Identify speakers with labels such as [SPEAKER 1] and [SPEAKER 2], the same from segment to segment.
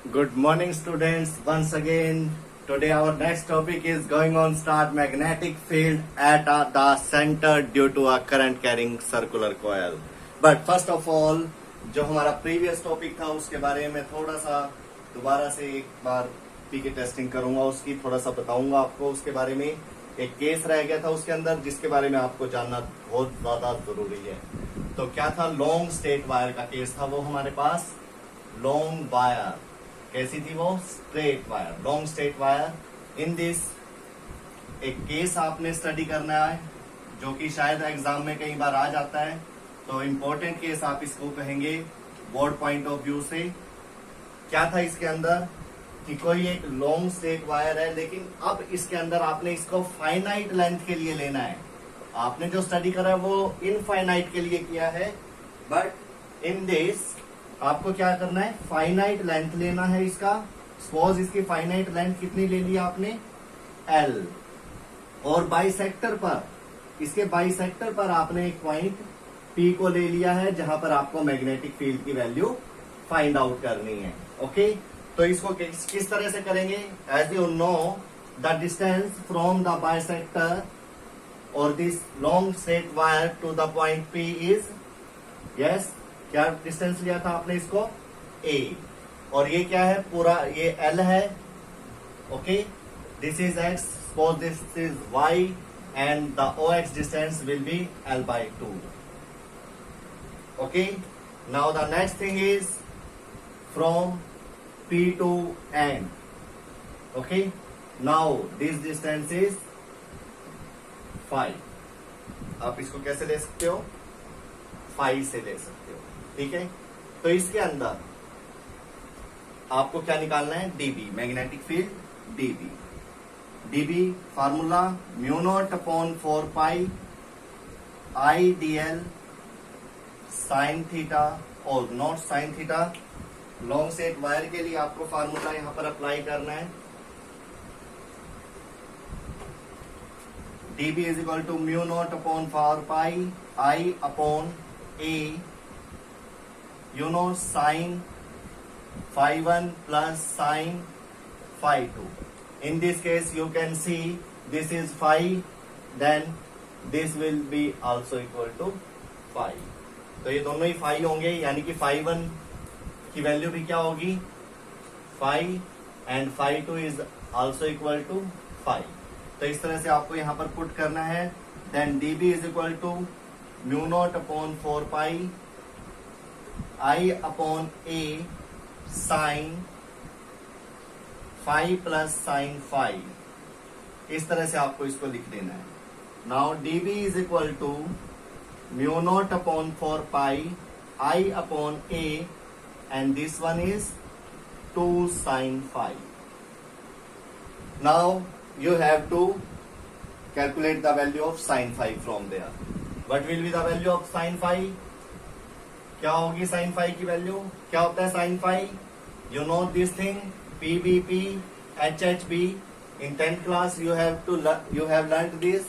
[SPEAKER 1] Good morning, students. Once again, today our next topic is going on start magnetic field at the center due to a current carrying circular coil. But first of all, जो हमारा previous topic था उसके बारे में थोड़ा सा दोबारा से एक बार पीके टेस्टिंग करूंगा, उसकी थोड़ा सा बताऊंगा आपको उसके बारे में. एक केस रह गया था उसके अंदर जिसके बारे में आपको जानना बहुत ज्यादा जरूरी है. तो क्या था, लॉन्ग स्ट्रेट वायर का केस था वो हमारे पास. लॉन्ग वायर कैसी थी वो, straight wire, long straight wire. In this एक केस आपने स्टडी करना है जो कि शायद एग्जाम में कई बार आ जाता है. तो इम्पोर्टेंट केस आप इसको कहेंगे बोर्ड पॉइंट ऑफ व्यू से. क्या था इसके अंदर कि कोई एक लॉन्ग स्ट्रेट वायर है, लेकिन अब इसके अंदर आपने इसको फाइनाइट लेंथ के लिए लेना है. आपने जो स्टडी करा है वो इनफाइनाइट के लिए किया है, बट इन दिस आपको क्या करना है, फाइनाइट लेंथ लेना है इसका. सपोज इसकी फाइनाइट लेंथ कितनी ले ली आपने, L. और बाइसेक्टर पर, इसके बाइसेक्टर पर आपने एक पॉइंट P को ले लिया है जहां पर आपको मैग्नेटिक फील्ड की वैल्यू फाइंड आउट करनी है. ओके, तो इसको किस तरह से करेंगे. As you know the distance from the bisector और this long straight wire to the point P is, yes, क्या डिस्टेंस लिया था आपने इसको, A. और ये क्या है, पूरा ये L है. Okay, this is X, suppose this is Y and the OX distance will be L/2. Okay, now the next thing is from P to N. Okay, now this distance is 5. आप इसको कैसे ले सकते हो, 5 से ले सकते हो. ठीक है, तो इसके अंदर आपको क्या निकालना है, dB, magnetic field dB. DB formula mu not upon 4 pi I d l sine theta और not sine theta. Long straight wire के लिए आपको फार्मूला यहां पर अप्लाई करना है. DB is equal to mu not upon 4 pi I upon a, you know, sine phi 1 plus sine phi 2. In this case you can see this is phi, then this will be also equal to phi. तो ये दोनों ही phi होंगे, यानी कि phi 1 की value भी क्या होगी, phi, and phi 2 is also equal to phi. तो इस तरह से आपको यहाँ पर पुट करना है. then dB is equal to mu naught upon 4 pi I upon A sine phi plus sine phi. इस तरह से आपको इसको लिख देना है. Now dB is equal to mu not upon 4 pi I upon A and this one is 2 sine phi. Now you have to calculate the value of sine phi from there. What will be the value of sine phi, क्या होगी sine phi की value, क्या होता है sine phi, you know this thing, PBP HHB. In 10th class you have learnt this.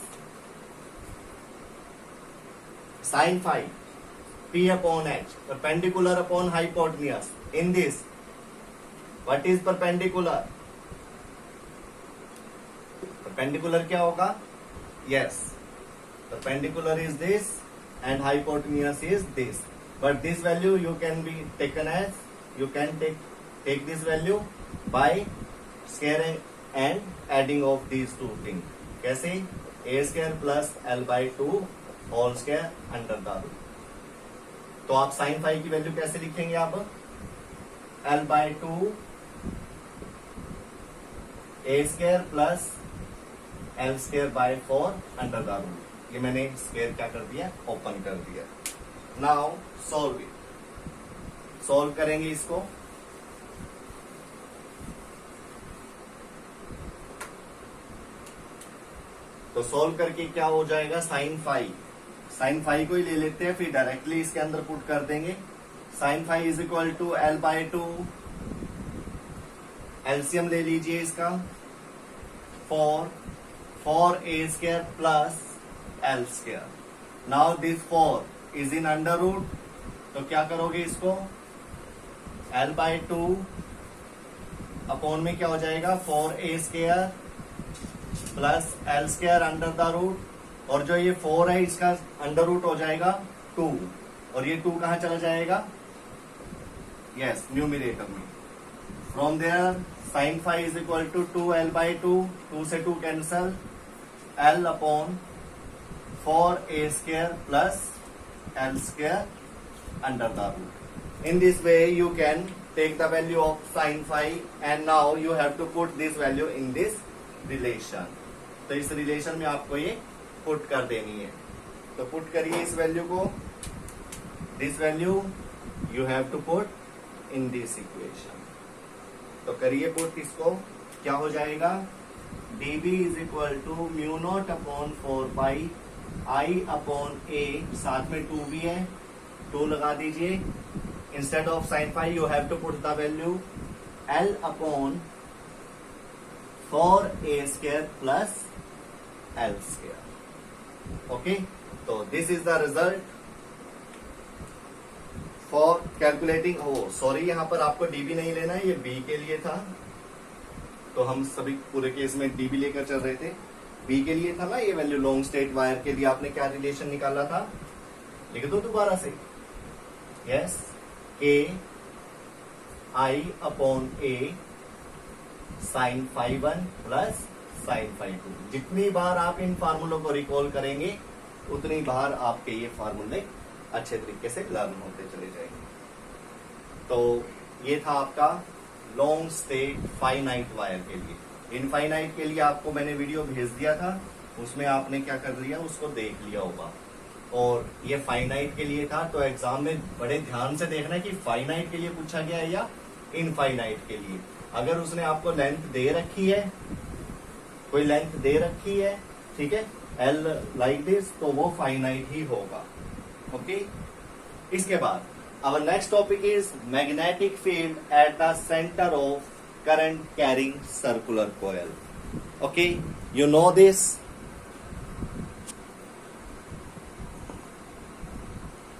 [SPEAKER 1] Sin phi P upon H, perpendicular upon hypotenuse. In this, what is perpendicular? Perpendicular क्या होगा, yes, perpendicular is this and hypotenuse is this. But this value you can be taken as, you can take this value by squaring and adding of these two things. कैसे, a square plus L/2 whole square under the root. तो आप sign phi की value कैसे लिखेंगे, आप L/2 a square plus L square / 4 under the root. ये मैंने square क्या कर दिया, ओपन कर दिया. Now solve it. सॉल्व करेंगे इसको. तो सॉल्व करके क्या हो जाएगा, साइन फाई, साइन फाई को ही ले लेते हैं, फिर डायरेक्टली इसके अंदर पुट कर देंगे. Sine phi is equal to L/2, LCM ले लीजिए इसका, 4 a square plus L square. Now this 4 is in under root, तो क्या करोगे इसको, L/2 अपॉन में क्या हो जाएगा 4a square plus l square under the root, और जो ये 4 है इसका अंडर रूट हो जाएगा 2, और ये 2 कहां चला जाएगा, यस न्यूमिरेटर में। From there sin phi is equal to 2l/2, 2 से 2 cancel, l upon 4a square plus l square under the root. In this way you can take the value of sin phi and now you have to put this value in this relation। तो इस relation में आपको ये put कर देनी है, तो put करिए इस वैल्यू को, this value you have to put in this equation. तो करिए पुट इसको, क्या हो जाएगा dB is equal to mu not upon 4 pi I upon a, साथ में 2 भी है, 2 लगा दीजिए। Instead of sin phi you have to put the value L upon 4a square plus L square। Okay, so this is the result for calculating। oh sorry, यहाँ पर आपको dB नहीं लेना है, ये B के लिए था, तो हम सभी पूरे केस में dB लेकर चल रहे थे। B के लिए था ना ये वैल्यू, लॉन्ग स्टेट वायर के लिए आपने क्या रिलेशन निकाला था, लिख दो दोबारा से, yes a I upon a sine phi 1 plus sine phi 2। जितनी बार आप इन फार्मूलों को रिकॉल करेंगे उतनी बार आपके ये फार्मूले अच्छे तरीके से लर्न होते चले जाएंगे। तो ये था आपका लॉन्ग स्टेट फाइनाइट वायर के लिए। इनफाइनाइट के लिए आपको मैंने वीडियो भेज दिया था, उसमें आपने क्या कर लिया, उसको देख लिया होगा। और ये फाइनाइट के लिए था, तो एग्जाम में बड़े ध्यान से देखना है कि फाइनाइट के लिए पूछा गया है या इनफाइनाइट के लिए। अगर उसने आपको लेंथ दे रखी है, कोई लेंथ दे रखी है, ठीक है, एल लाइक दिस, तो वो फाइनाइट ही होगा। ओके, इसके बाद our next topic is magnetic field at the centre of current carrying circular coil. Okay, you know this.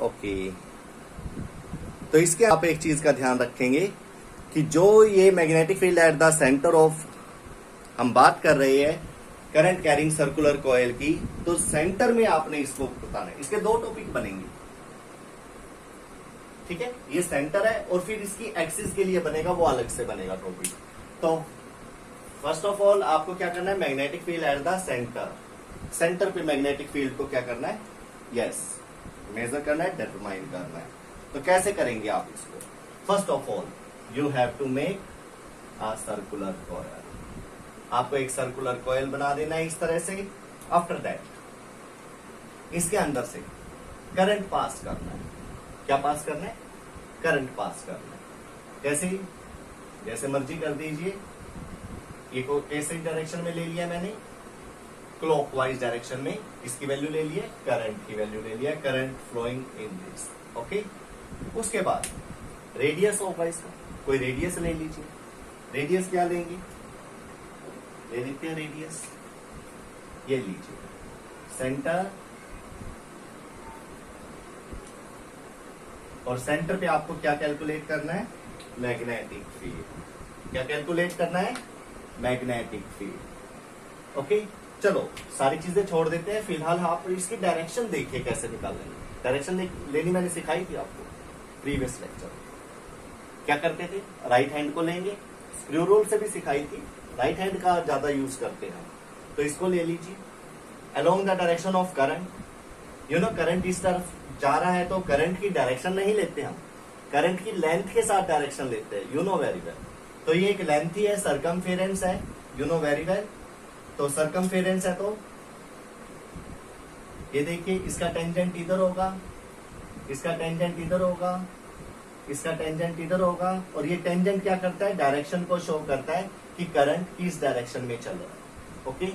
[SPEAKER 1] Okay, तो इसके आप एक चीज का ध्यान रखेंगे कि जो ये magnetic field at the centre of हम बात कर रहे हैं करंट कैरिंग सर्कुलर कॉइल की, तो सेंटर में आपने इसको बताना है। इसके दो टॉपिक बनेंगे, ठीक है, ये सेंटर है और फिर इसकी एक्सिस के लिए बनेगा, वो अलग से बनेगा टॉपिक। तो फर्स्ट ऑफ ऑल आपको क्या करना है, magnetic field at the centre, centre पे मैग्नेटिक फील्ड को क्या करना है, यस मेजर करना है, डिटरमाइन करना है। तो कैसे करेंगे आप इसको, first of all you have to make a circular coil. आपको एक सर्कुलर कॉइल बना देना है इस तरह से। आफ्टर दैट इसके अंदर से करंट पास करना है। क्या पास करना है, करंट पास करना है। कैसे, जैसे मर्जी कर दीजिए। ये को कैसे डायरेक्शन में ले लिया मैंने, क्लॉकवाइज डायरेक्शन में इसकी वैल्यू ले लिए, करंट की वैल्यू ले लिया, current flowing in this. Okay, उसके बाद रेडियस होगा इसका, कोई रेडियस ले लीजिए। रेडियस क्या लेंगे, ले लेते हैं रेडियस, ये लीजिए सेंटर, और सेंटर पे आपको क्या कैलकुलेट करना है, मैग्नेटिक फील्ड। क्या कैलकुलेट करना है, मैग्नेटिक फील्ड। ओके, चलो सारी चीजें छोड़ देते हैं, फिलहाल आप इसकी डायरेक्शन देखिए कैसे निकालेंगे। डायरेक्शन लेनी मैंने सिखाई थी आपको प्रीवियस लेक्चर। क्या करते थे, राइट हैंड को लेंगे, स्क्रू रूल से भी सिखाई थी, राइट हैंड का ज्यादा यूज करते हैं। तो इसको ले लीजिए along the direction of current. You know current इस तरफ जा रहा है, तो करंट की डायरेक्शन नहीं लेते हम, करंट की लेंथ के साथ डायरेक्शन लेते हैं। You know very well. तो ये एक लेंथ ही है, सरकमफेरेंस है, यू नो वेरी वेल। तो सरकमफेरेंस है, तो ये देखिए इसका टेंजेंट इधर होगा, इसका टेंजेंट इधर होगा, इसका टेंजेंट इधर होगा, और ये टेंजेंट क्या करता है, डायरेक्शन को शो करता है कि करंट किस डायरेक्शन में चल रहा है। ओके,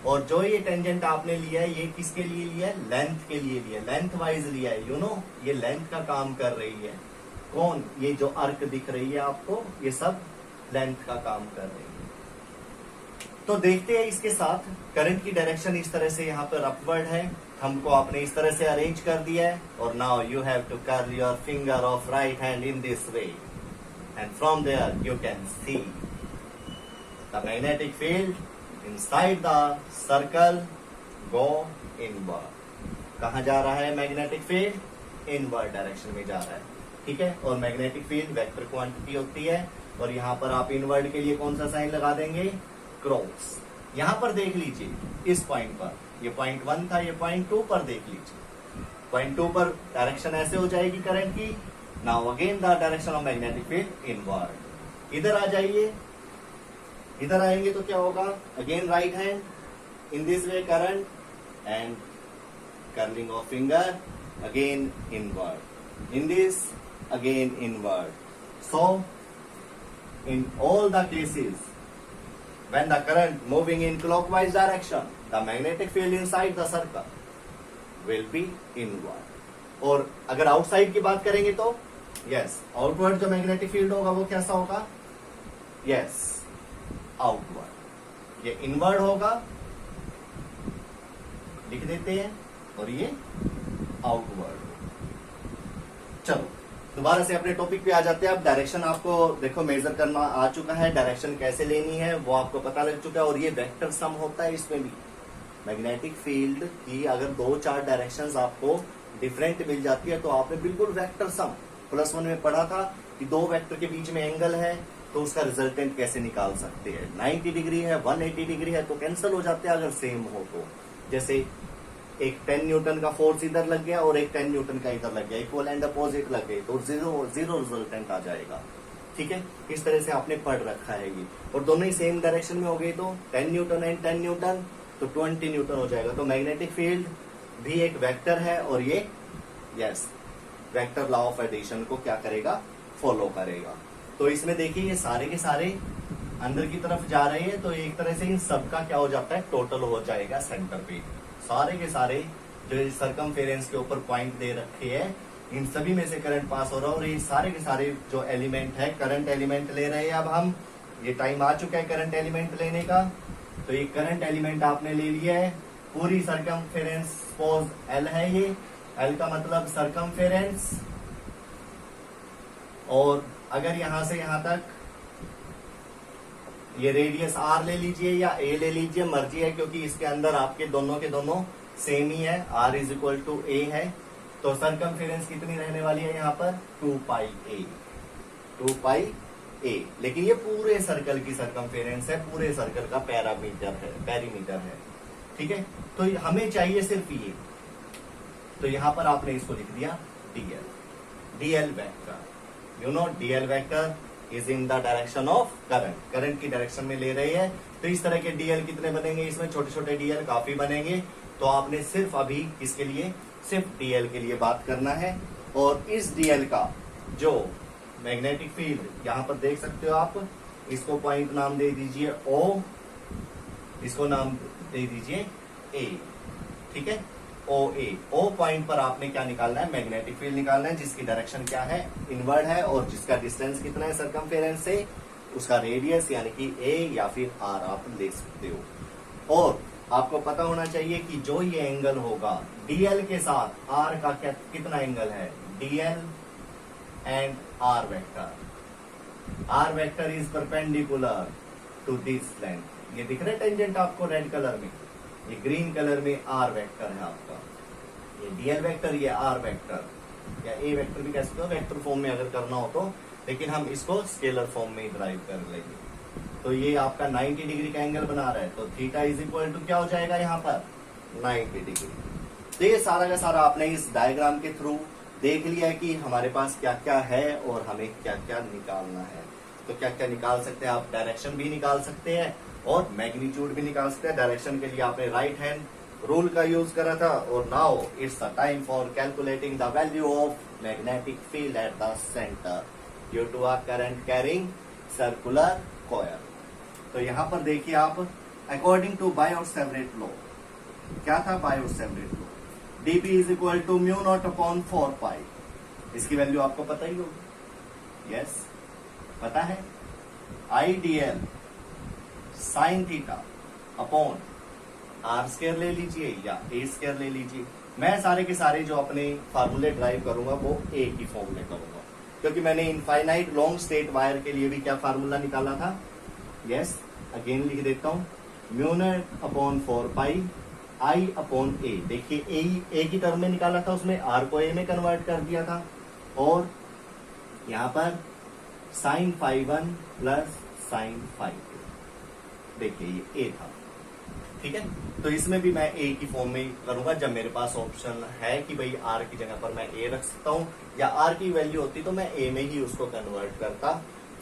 [SPEAKER 1] और जो ये टेंजेंट आपने लिया है, ये किसके लिए लिया है, लेंथ के लिए लिया है, लेंथ वाइज लिया है। यू नो ये लेंथ का काम कर रही है। कौन, ये जो अर्क दिख रही है आपको, ये सब लेंथ का काम कर रही है। तो देखते हैं इसके साथ करंट की डायरेक्शन इस तरह से यहाँ पर अपवर्ड है, हमको आपने इस तरह से अरेंज कर दिया है। और now you have to curl your finger of right hand in this way, and from there you can see the magnetic field inside the circle go inward. कहाँ जा रहा है मैग्नेटिक फील्ड? इनवर्ड डायरेक्शन में जा रहा है, ठीक है। और मैग्नेटिक फील्ड वेक्टर क्वांटिटी होती है, और यहाँ पर आप इनवर्ड के लिए कौन सा साइन लगा देंगे? क्रॉस। यहाँ पर देख लीजिए इस पॉइंट पर, ये पॉइंट 1 था, ये पॉइंट 2 पर देख लीजिए। पॉइंट 2 पर डायरेक्शन ऐसे हो जाएगी करंट की। Now again the direction of magnetic field inward. इधर आ जाइए, इधर आएंगे तो क्या होगा? Again right hand, in this way current and curling of finger, again inward, in this again inward. So in all the cases when the current moving in clockwise direction, the magnetic field inside the circle will be inward। और अगर outside की बात करेंगे तो yes, outward जो magnetic field होगा वो कैसा होगा? Yes, outward. ये इनवर्ड होगा, लिख देते हैं, और ये आउटवर्ड। चलो दोबारा से अपने टॉपिक पे आ जाते हैं। अब डायरेक्शन आपको देखो मेजर करना आ चुका है, डायरेक्शन कैसे लेनी है वो आपको पता लग चुका है, और ये वेक्टर सम होता है इसमें भी। मैग्नेटिक फील्ड की अगर 2-4 डायरेक्शंस आपको डिफरेंट मिल जाती है तो आपने बिल्कुल वेक्टर सम +1 में पढ़ा था कि 2 वेक्टर के बीच में एंगल है तो उसका रिजल्टेंट कैसे निकाल सकते हैं। 90 डिग्री है, 180 डिग्री है तो कैंसिल हो जाते हैं अगर सेम हो तो। जैसे एक 10 न्यूटन का फोर्स इधर लग गया और एक 10 न्यूटन का इधर लग गया, इक्वल एंड अपोजिट लग गए तो जीरो रिजल्टेंट आ जाएगा, ठीक है। इस तरह से आपने पढ़ रखा है ये, और दोनों ही सेम डायरेक्शन में हो गए तो 10 न्यूटन एंड 10 न्यूटन तो 20 न्यूटन हो जाएगा। तो मैग्नेटिक फील्ड भी एक वेक्टर है, और ये yes vector law of addition को क्या करेगा? फॉलो करेगा। तो इसमें देखिए ये सारे के सारे अंदर की तरफ जा रहे हैं, तो एक तरह से इन सबका क्या हो जाता है? टोटल हो जाएगा सेंटर पे। सारे के सारे जो सर्कमफेरेंस के ऊपर पॉइंट दे रखे हैं, इन सभी में से करंट पास हो रहा है, और ये सारे के सारे जो एलिमेंट है करंट एलिमेंट ले रहे हैं। अब हम ये टाइम आ चुका है करंट एलिमेंट लेने का, तो ये करंट एलिमेंट आपने ले लिया है। पूरी सर्कमफेरेंस सपोज एल है, ये एल का मतलब सर्कमफेरेंस, और अगर यहां से यहां तक ये रेडियस आर ले लीजिए या ए ले लीजिए, मर्जी है, क्योंकि इसके अंदर आपके दोनों के दोनों सेम ही है, आर = ए है। तो सर्कमफेरेंस कितनी रहने वाली है यहाँ पर? 2π a। लेकिन ये पूरे सर्कल की सर्कमफेरेंस है, पूरे सर्कल का पेरीमीटर है, ठीक है। तो हमें चाहिए सिर्फ ये, तो यहाँ पर आपने इसको लिख दिया dl vector. You know dl vector is in the direction of current की डायरेक्शन में ले रहे हैं। तो इस तरह के डीएल कितने बनेंगे? इसमें छोटे छोटे डीएल काफी बनेंगे। तो आपने सिर्फ अभी किसके लिए? सिर्फ डीएल के लिए बात करना है। और इस डीएल का जो मैग्नेटिक फील्ड यहाँ पर देख सकते हो आप, इसको पॉइंट नाम दे दीजिए O, इसको नाम दे दीजिए A, ठीक है। ओ पॉइंट पर आपने क्या निकालना है? मैग्नेटिक फील्ड निकालना है, जिसकी डायरेक्शन क्या है? इनवर्ड है, और जिसका डिस्टेंस कितना है सर्कमफेरेंस से, उसका रेडियस यानी कि a या फिर r आप ले सकते हो। और आपको पता होना चाहिए कि जो ये एंगल होगा dl के साथ r का कितना एंगल है? dl and r vector is perpendicular to this length. ये दिख रहा है टेंजेंट आपको रेड कलर में, ये ग्रीन कलर में r वेक्टर है आपका, ये dl वेक्टर, ये r वेक्टर या a वेक्टर भी कह सकते हो वेक्टर फॉर्म में अगर करना हो तो, लेकिन हम इसको स्केलर फॉर्म में ड्राइव कर लेंगे। तो ये आपका 90 डिग्री का एंगल बना रहा है, तो θ क्या हो जाएगा यहाँ पर? 90 डिग्री। तो ये सारा का सारा आपने इस डायग्राम के थ्रू देख लिया है कि हमारे पास क्या क्या है और हमें क्या क्या निकालना है। तो क्या क्या निकाल सकते हैं आप? डायरेक्शन भी निकाल सकते हैं और मैग्नीट्यूड भी निकाल सकते हैं। डायरेक्शन के लिए आपने राइट हैंड रूल का यूज करा था, और now it's the time for calculating the value of magnetic field at the centre due to a current carrying circular coil. तो यहाँ पर देखिए आप, अकॉर्डिंग टू बायोट-सैवरेट लॉ, क्या था बायोट-सैवरेट लॉ? dP = μ0/4π। इसकी वैल्यू आपको पता ही होगी, यस पता है। IDL sin θ अपॉन r² ले लीजिए या a² ले लीजिए। मैं सारे के सारे जो अपने फार्मूले ड्राइव करूंगा वो a की फॉर्म में करूंगा, क्योंकि मैंने इनफाइनाइट लॉन्ग स्टेट वायर के लिए भी क्या फार्मूला निकाला था? यस अगेन लिख देता हूं, mu naught upon 4 pi I upon ए। देखिए ए की टर्म में निकाला था, उसमें आर को ए में कन्वर्ट कर दिया था, और यहां पर sine phi 1 plus sine phi 2, देखिए ये ए था। ठीक है, तो इसमें भी मैं ए की फॉर्म में ही करूंगा जब मेरे पास ऑप्शन है कि भाई आर की जगह पर मैं ए रख सकता हूं, या आर की वैल्यू होती तो मैं ए में ही उसको कन्वर्ट करता,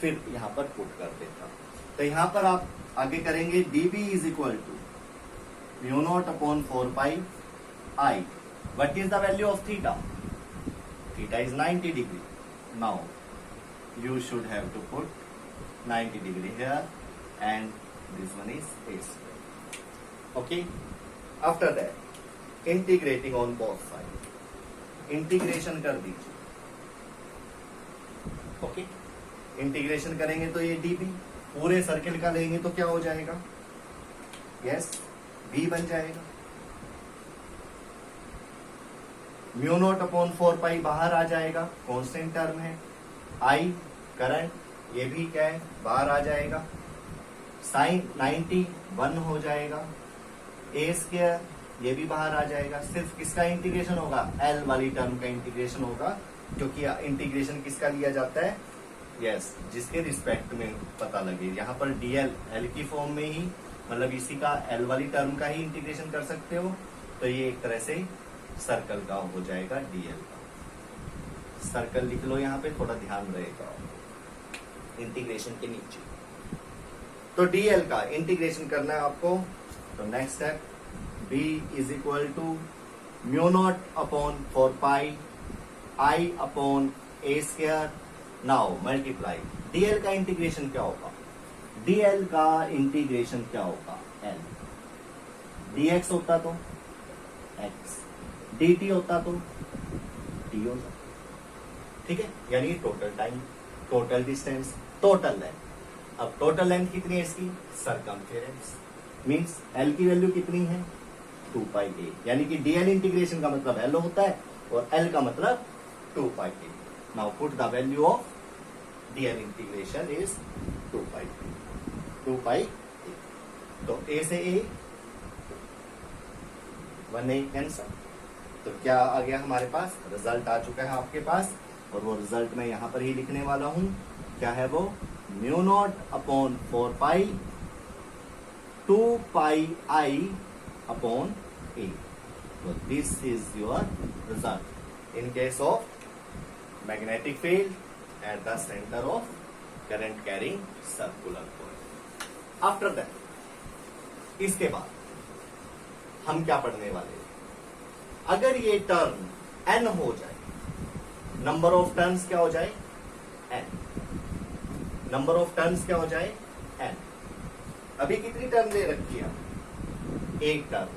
[SPEAKER 1] फिर यहां पर पुट कर देता। तो यहां पर आप आगे करेंगे dB is equal to mu not upon 4 pi I. What is the value of theta? Theta is 90 degree. Now you should have to put 90 degree here and this one is a square. Okay, after that integrating on both sides, integration कर दीजिए। Okay, integration करेंगे तो ये dB पूरे circle का लेंगे तो क्या हो जाएगा? यस, b बन जाएगा। म्यू नॉट अपॉन 4 पाई बाहर आ जाएगा, कांस्टेंट टर्म है। आई करंट, ये भी क्या है, बाहर आ जाएगा। साइन 90 1 हो जाएगा। ए स्क्वायर, ये भी बाहर आ जाएगा। सिर्फ किसका इंटीग्रेशन होगा? एल वाली टर्म का इंटीग्रेशन होगा, क्योंकि इंटीग्रेशन किसका लिया जाता है? यस, जिसके रिस्पेक्ट में पता लगे। यहाँ पर डीएल एल की फॉर्म में ही, मतलब इसी का एल वाली टर्म का ही इंटीग्रेशन कर सकते हो। तो ये एक तरह से सर्कल का हो जाएगा, डीएल का। सर्कल लिख लो यहाँ पे, थोड़ा ध्यान रहेगा इंटीग्रेशन के नीचे। तो डीएल का इंटीग्रेशन करना है आपको। तो next step, b is equal to mu not upon 4 pi I upon a square. Now multiply, dl का इंटीग्रेशन क्या होगा? डीएल का इंटीग्रेशन क्या होगा? एल। dx होता तो x, dt होता तो t होता। ठीक है, यानी total time, total distance, total length. अब टोटल लेंथ कितनी है इसकी? सरकमफेरेंस। मींस एल की वैल्यू कितनी है? 2 पाई ए। यानी कि डीएल इंटीग्रेशन का मतलब एल होता है और एल का मतलब 2 pi a. Now put the value of dl integration is 2 pi a. 2 pi a. तो ए से ए 1 ए कैंसल। तो क्या आ गया हमारे पास? रिजल्ट आ चुका है आपके पास, और वो रिजल्ट मैं यहां पर ही लिखने वाला हूं। क्या है वो? Mu naught upon 4 pi 2 pi I upon a. तो this is your result in case of magnetic field at the centre of current carrying circular coil. After that, इसके बाद हम क्या पढ़ने वाले हैं? अगर ये टर्न n हो जाए, नंबर ऑफ टर्न्स क्या हो जाए? n। नंबर ऑफ टर्न्स क्या हो जाए? n। अभी कितनी टर्न दे रखी है? एक टर्न।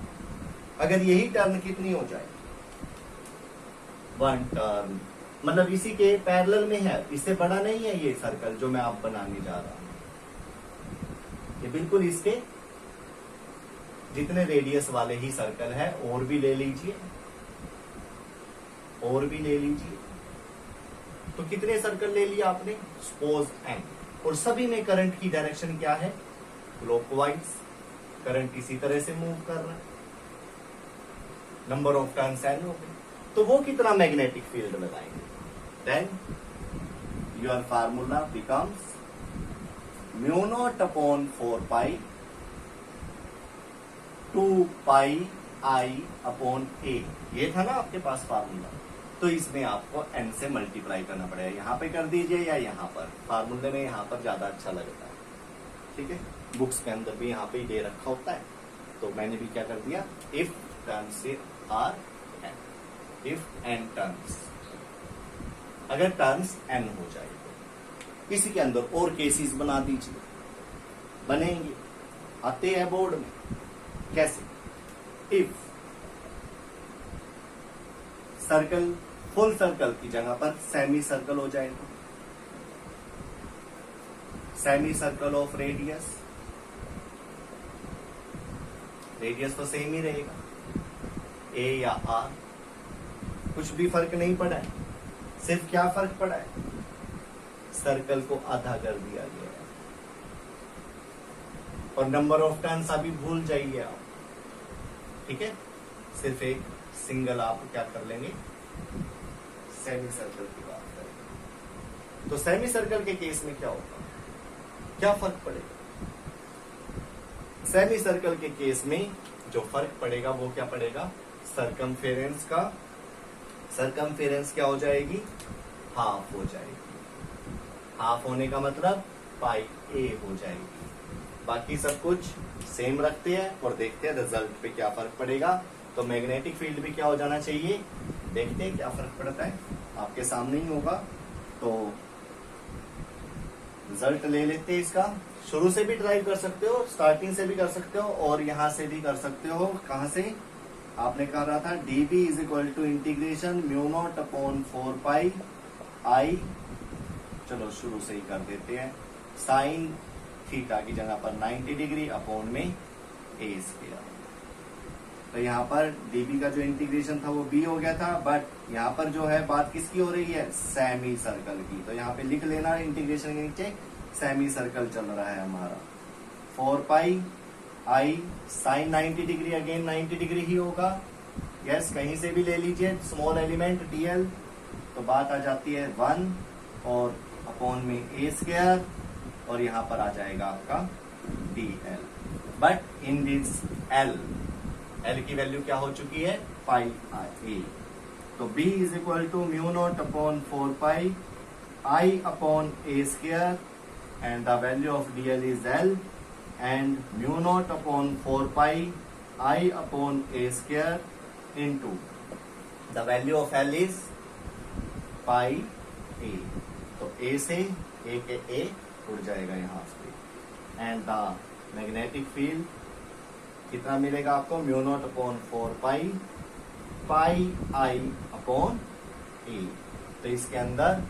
[SPEAKER 1] अगर यही टर्न कितनी हो जाए? 1 टर्न। मतलब इसी के पैरेलल में है, इससे बड़ा नहीं है ये सर्कल जो मैं आप बनाने जा रहा हूं। ये बिल्कुल इसके जितने रेडियस वाले ही सर्कल है। और भी ले लीजिए, और भी ले लीजिए। तो कितने सर्कल ले लिया आपने? Suppose n। और सभी में करंट की डायरेक्शन क्या है? क्लॉकवाइज। करंट इसी तरह से मूव कर रहा है। नंबर ऑफ टर्न्स n हो गए। तो वो कितना मैग्नेटिक फील्ड लगाएंगे? Then your formula becomes mu not upon 4 pi 2 pi I upon a. ये था ना आपके पास फार्मूला। तो इसमें आपको n से मल्टीप्लाई करना पड़ेगा। यहां पे कर दीजिए या यहां पर, फार्मूले में यहां पर ज्यादा अच्छा लगता है। ठीक है, बुक्स के अंदर भी यहां पे ही दे रखा होता है। तो मैंने भी क्या कर दिया, if turns are n, if n turns, अगर टर्न्स n हो जाए तो इसी के अंदर और केसेस बना दीजिए। बनेंगे, आते हैं बोर्ड में। कैसे? इफ सर्कल फुल सर्कल की जगह पर सेमी सर्कल हो जाएगा, semi circle of radius, radius तो सेम ही रहेगा, ए या आर, कुछ भी फर्क नहीं पड़ा है। सिर्फ क्या फर्क पड़ा है, सर्कल को आधा कर दिया गया है। और नंबर ऑफ टर्न्स अभी भूल जाइए आप, ठीक है। सिर्फ एक सिंगल आप क्या कर लेंगे, सेमी सर्कल की बात करें। तो सेमी सर्कल के केस में क्या होगा, क्या फर्क पड़ेगा? सेमी सर्कल के केस में जो फर्क पड़ेगा वो क्या पड़ेगा, सरकमफेरेंस का, सरकमफेरेंस क्या हो जाएगी, हाफ हो जाएगी। हाफ होने का मतलब पाई ए हो जाएगी। बाकी सब कुछ सेम रखते हैं और देखते हैं रिजल्ट पे क्या फर्क पड़ेगा। तो मैग्नेटिक फील्ड भी क्या हो जाना चाहिए, देखते हैं क्या फर्क पड़ता है, आपके सामने ही होगा। तो रिजल्ट ले लेते हैं इसका। शुरू से भी ट्राई कर सकते हो, स्टार्टिंग से भी कर सकते हो और यहां से भी कर सकते हो। कहां से, आपने कहा रहा था dB is equal to integration mu not upon 4 pi I, चलो शुरू से ही कर देते हैं, साइन थीटा की जगह पर 90 डिग्री अपॉन में ए स्क्वायर। तो यहाँ पर dB का जो इंटीग्रेशन था वो b हो गया था, बट यहाँ पर जो है बात किसकी हो रही है, सेमी सर्कल की। तो यहाँ पे लिख लेना इंटीग्रेशन के नीचे सेमी सर्कल चल रहा है हमारा। 4 pi I sine 90 degree, again 90 degree ही होगा। यस, कहीं से भी ले लीजिए स्मॉल एलिमेंट dl, तो बात आ जाती है 1 और अपॉन में ए स्क्वायर, और यहाँ पर आ जाएगा आपका dl। But in this l की वैल्यू क्या हो चुकी है, पाई ए। तो b is equal to mu not upon 4 pi I upon a square, and the value of dl is L, and mu naught upon 4 pi I upon a square into the value of L is pi a। तो a से a के a उड़ जाएगा यहाँ से, and the magnetic field कितना मिलेगा आपको, mu naught upon 4 pi pi I upon a। तो इसके अंदर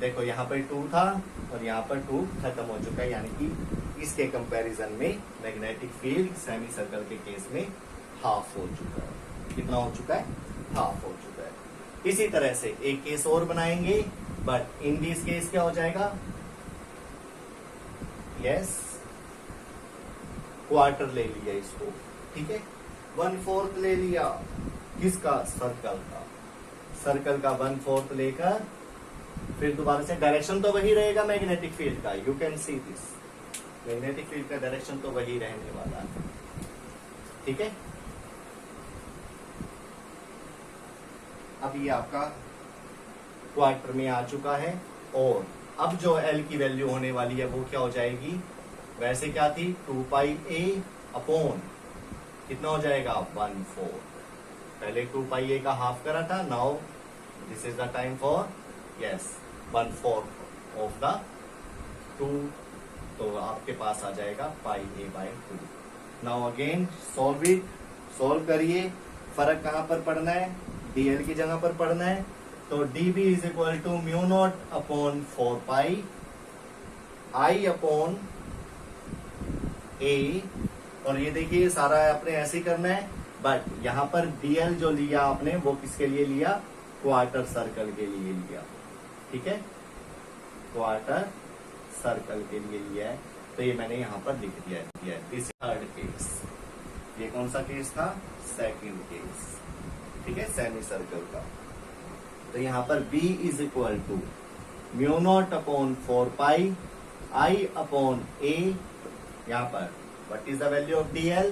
[SPEAKER 1] देखो यहाँ पर 2 था और यहाँ पर 2 खत्म हो चुका है, यानी कि इसके कंपैरिजन में मैग्नेटिक फील्ड सेमी सर्कल के केस में हाफ हो चुका है। कितना हो चुका है, हाफ हो चुका है। इसी तरह से एक केस और बनाएंगे, बट इन दिस केस क्या हो जाएगा, यस क्वार्टर ले लिया इसको, ठीक है, 1/4 ले लिया, किसका, सर्कल का, सर्कल का 1/4 लेकर फिर दोबारा से डायरेक्शन तो वही रहेगा मैग्नेटिक फील्ड का, you can see this, magnetic field का डायरेक्शन तो वही रहने वाला है, ठीक है। अब ये आपका क्वार्टर में आ चुका है, और अब जो L की वैल्यू होने वाली है वो क्या हो जाएगी, वैसे क्या थी 2 पाई a अपॉन कितना हो जाएगा 1/4। पहले 2 पाई a का हाफ करा था, now this is the time for yes 1/4 of the 2, तो आपके पास आ जाएगा pi a by 2। Now again solve it, solve करिए। फर्क कहां पर पड़ना है, dl की जगह पर पड़ना है। तो dB is equal to mu not upon 4 pi I upon a, और ये देखिए सारा आपने ऐसे ही करना है, बट यहाँ पर dl जो लिया आपने वो किसके लिए लिया, क्वार्टर सर्कल के लिए लिया, ठीक है, क्वार्टर सर्कल के लिए लिया है। तो ये मैंने यहाँ पर लिख दिया है। दिस थर्ड केस, ये कौन सा केस था, सेकंड केस, ठीक है, सेमी सर्कल का। तो यहाँ पर b is equal to mu not upon 4 pi I upon a, यहाँ पर what is the value of dl,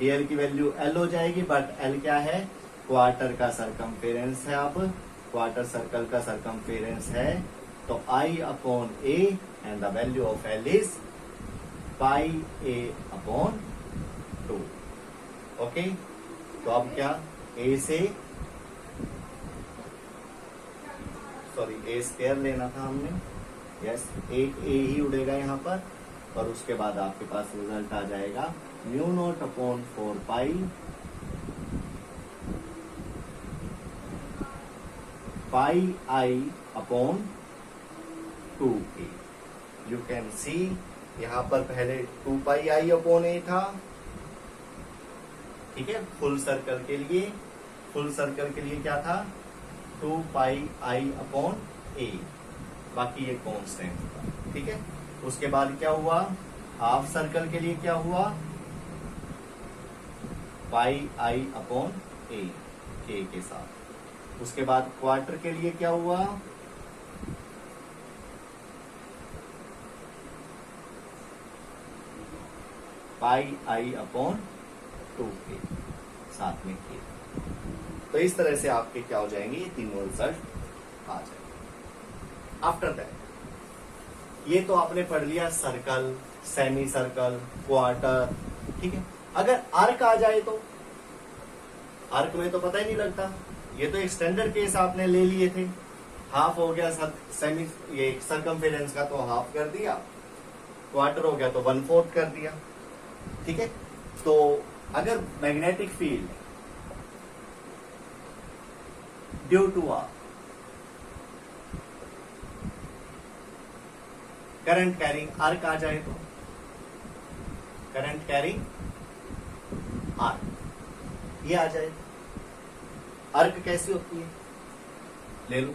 [SPEAKER 1] dl की वैल्यू L हो जाएगी, बट L क्या है, क्वार्टर का सरकमफेरेंस है। अब क्वार्टर सर्कल का सरकमफेरेंस है, तो I upon a and the value of L is pi a upon 2। Okay, तो अब क्या a से सॉरी a स्क्वायर लेना था हमने, यस, एक a ही उड़ेगा यहाँ पर, और उसके बाद आपके पास रिजल्ट आ जाएगा mu naught upon 4 pi pi I upon 2a। You can सी यहाँ पर पहले 2 पाई I अपॉन a था, ठीक है, फुल सर्कल के लिए, फुल सर्कल के लिए क्या था 2 पाई I अपॉन a, बाकी ये कांस्टेंट था, ठीक है। उसके बाद क्या हुआ, हाफ सर्कल के लिए क्या हुआ, पाई आई अपॉन ए के साथ। उसके बाद क्वार्टर के लिए क्या हुआ, पाई आई अपॉन 2k साथ में k। तो इस तरह से आपके क्या हो जाएंगे, ये तीनों रिजल्ट आ जाएंगे। आफ्टर दैट ये तो आपने पढ़ लिया सर्कल, सेमी सर्कल, क्वार्टर, ठीक है। अगर आर्क आ जाए तो आर्क में तो पता ही नहीं लगता, ये तो एक स्टैंडर्ड केस आपने ले लिए थे। हाफ हो गया सेमी, ये सर्कमफेरेंस का तो हाफ कर दिया, क्वार्टर हो गया तो 1/4 कर दिया, ठीक है। तो अगर magnetic field due to a current carrying arc आ जाए तो करंट कैरिंग आर्क ये आ जाए। आर्क कैसी होती है, ले लो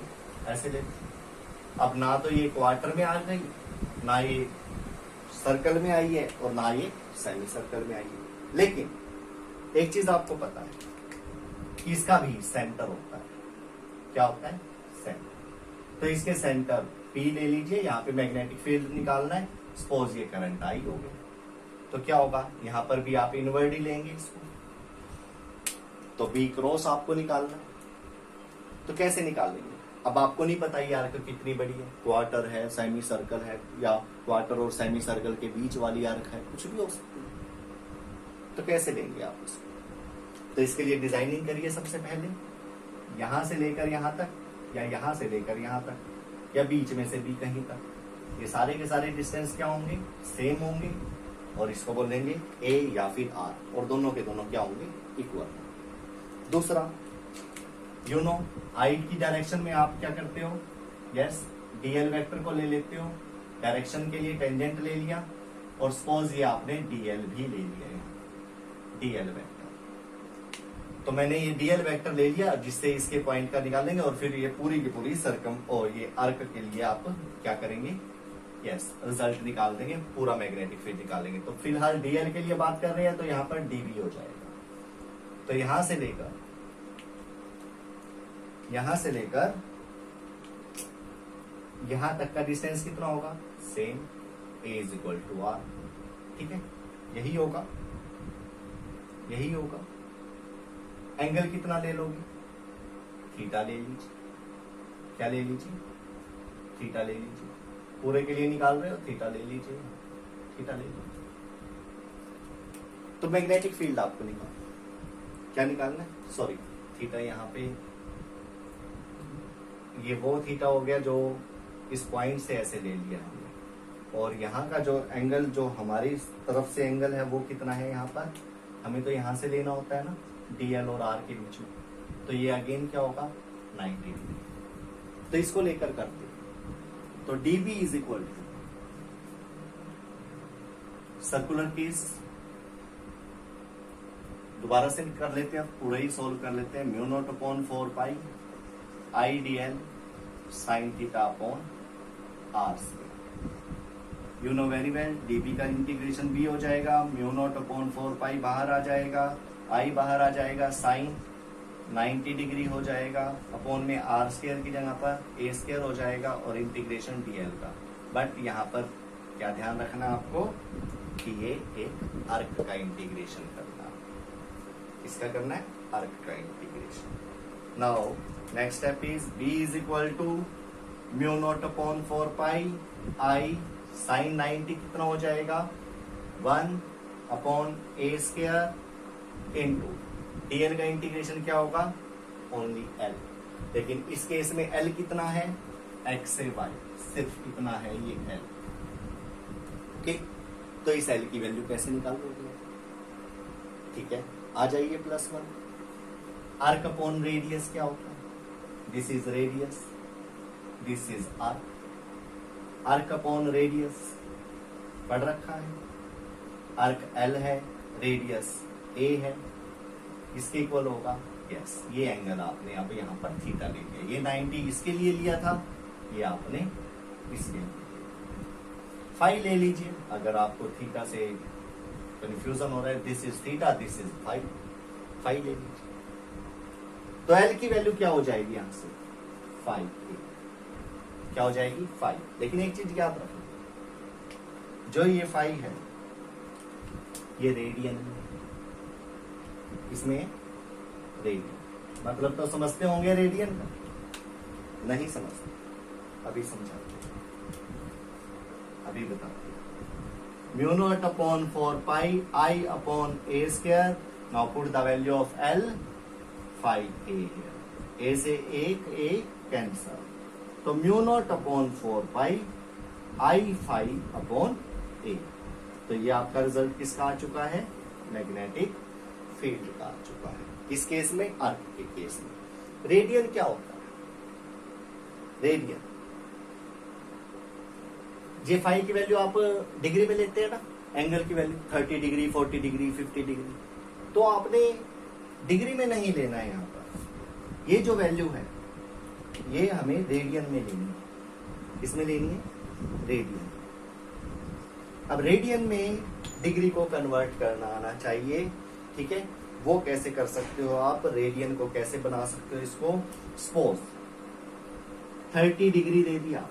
[SPEAKER 1] ऐसे ले लो। अब ना तो ये क्वार्टर में आ गई, ना ये सर्कल में आई है, और ना ये सेमी सर्कल में आई है। लेकिन एक चीज आपको पता है कि इसका भी सेंटर होता है। क्या होता है, सेंटर। तो इसके सेंटर P ले लीजिए, यहाँ पे मैग्नेटिक फील्ड निकालना है। सपोज ये करंट आई हो गया, तो क्या होगा, यहाँ पर भी आप इनवर्ड ही लेंगे इसको, तो B क्रॉस आपको निकालना है। तो कैसे निकालेंगे, अब आपको नहीं पता ये आर्क कितनी बड़ी है, क्वार्टर है, सेमी सर्कल है, या क्वार्टर और सेमी सर्कल के बीच वाली आर्क है, कुछ भी हो सकती है। तो कैसे लेंगे आप इसको, तो इसके लिए डिजाइनिंग करिए। सबसे पहले यहां से लेकर यहां तक, या यहां से लेकर यहां तक, या बीच में से भी कहीं तक, ये सारे के सारे डिस्टेंस क्या होंगे, सेम होंगे, और इसको बोल देंगे A या फिर R, और दोनों के दोनों क्या होंगे, इक्वल। दूसरा, यू नो हाइट की डायरेक्शन में आप क्या करते हो, यस डीएल वेक्टर को ले लेते हो, डायरेक्शन के लिए टेंजेंट ले लिया, और सपोज ये आपने डीएल भी ले लिया है, डीएल वेक्टर। तो मैंने ये डीएल वेक्टर ले लिया, जिससे इसके पॉइंट का निकालेंगे, और फिर ये पूरी की पूरी सर्कम और ये आर्क के लिए आप क्या करेंगे, यस रिजल्ट निकाल देंगे, पूरा मैग्नेटिक फील्ड निकालेंगे। तो फिलहाल डीएल के लिए बात कर रहे हैं, तो यहाँ पर डीबी हो जाएगा। तो यहां से लेकर यहां तक का डिस्टेंस कितना होगा, same, A is equal to R, ठीक है। यही होगा। एंगल कितना ले लोगे, थीटा ले लीजिए। क्या ले लीजिए, थीटा ले लीजिए। पूरे के लिए निकाल रहे हो, थीटा ले लीजिए, थीटा ले लीजिए। तो मैग्नेटिक फील्ड आपको क्या निकालना है, सॉरी थीटा, यहाँ पे ये वो थीटा हो गया जो इस पॉइंट से ऐसे ले लिया हमने, और यहाँ का जो एंगल, जो हमारी तरफ से एंगल है, वो कितना है यहाँ पर, हमें तो यहाँ से लेना होता है ना, डीएल और आर के बीच में। तो ये अगेन क्या होगा, 90 डिग्री। तो इसको लेकर करते हैं। तो db is equal to circular case, दोबारा से कर लेते हैं, पूरा ही सोल्व कर लेते हैं। Mu not upon 4 pi I d l sine theta upon r square. You know very well, db का इंटीग्रेशन भी हो जाएगा, म्यू नॉट अपॉन 4 पाई बाहर आ जाएगा, आई बाहर आ जाएगा, साइन 90 डिग्री हो जाएगा, अपॉन में आर स्क्वायर की जगह पर ए स्क्वायर हो जाएगा, और इंटीग्रेशन डीएल का। बट यहाँ पर क्या ध्यान रखना आपको कि ये एक आर्क का इंटीग्रेशन करना है। इसका करना है आर्क का integration. Now next step is b is equal to mu not upon 4 pi I sine 90 कितना हो जाएगा, 1 upon a square into dl का इंटीग्रेशन क्या होगा, ओनली एल। लेकिन इस केस में एल कितना है, एक्स से वाई, सिर्फ कितना है ये एल। ओके, तो इस एल की वैल्यू कैसे निकालोगे, ठीक है, आ जाइए +1। आर्क अपॉन रेडियस क्या होता है, this is radius, this is arc. Arc upon radius पढ़ रखा है, आर्क एल है, रेडियस ए है, इसके इक्वल होगा, यस ये एंगल आपने अब यहाँ पर थीटा ले लिया। ये 90 इसके लिए लिया था, ये आपने इसके लिए। फाई ले लीजिए, अगर आपको थीटा से कंफ्यूजन हो रहा है, this is theta, this is phi, phi ले लीजिए। तो एल की वैल्यू क्या हो जाएगी यहां से, 5 क्या हो जाएगी, 5। लेकिन एक चीज याद रखना, जो ये 5 है ये रेडियन में, इसमें रेडियन मतलब तो समझते होंगे रेडियन का, नहीं समझते, अभी समझाते, अभी बताते। Mu not upon 4 pi I upon a square. Now put the value of l, 5 a here, a से एक ए कैंसल, तो mu not upon 4 pi I 5 upon a. तो ये आपका रिजल्ट किसका आ चुका है, मैग्नेटिक फील्ड का आ चुका है। किस केस में, अर्क के केस में। रेडियन क्या होता है, रेडियन जे फाई की वैल्यू आप डिग्री में लेते हैं ना, एंगल की वैल्यू 30 डिग्री 40 डिग्री 50 डिग्री, तो आपने डिग्री में नहीं लेना है। यहाँ पर ये जो वैल्यू है ये हमें रेडियन में लेनी है। किसमें लेनी है, रेडियन। अब रेडियन में डिग्री को कन्वर्ट करना आना चाहिए, ठीक है। वो कैसे कर सकते हो आप, रेडियन को कैसे बना सकते हो, इसको सपोज 30 डिग्री दे दिया,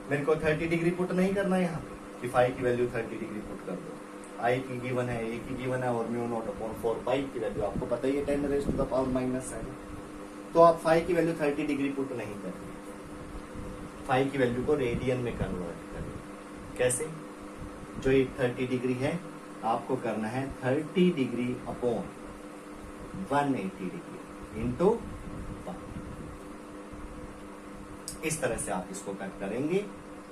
[SPEAKER 1] मेरे को 30 डिग्री पुट नहीं करना है यहाँ पे कि फाई की वैल्यू 30 डिग्री पुट कर दो। आई की गिवन है, ए की गिवन है, और म्यू नॉट अपॉन 4 पाई की वैल्यू आपको पता ही है 10 रेज़ टू द पावर -7। तो आप फाई की वैल्यू 30 डिग्री पुट नहीं करेंगे, फाई की वैल्यू को रेडियन में कन्वर्ट करेंगे। कैसे, जो ये 30 डिग्री है आपको करना है 30 डिग्री अपॉन 180 डिग्री इंटू 1। इस तरह से आप इसको कट करेंगे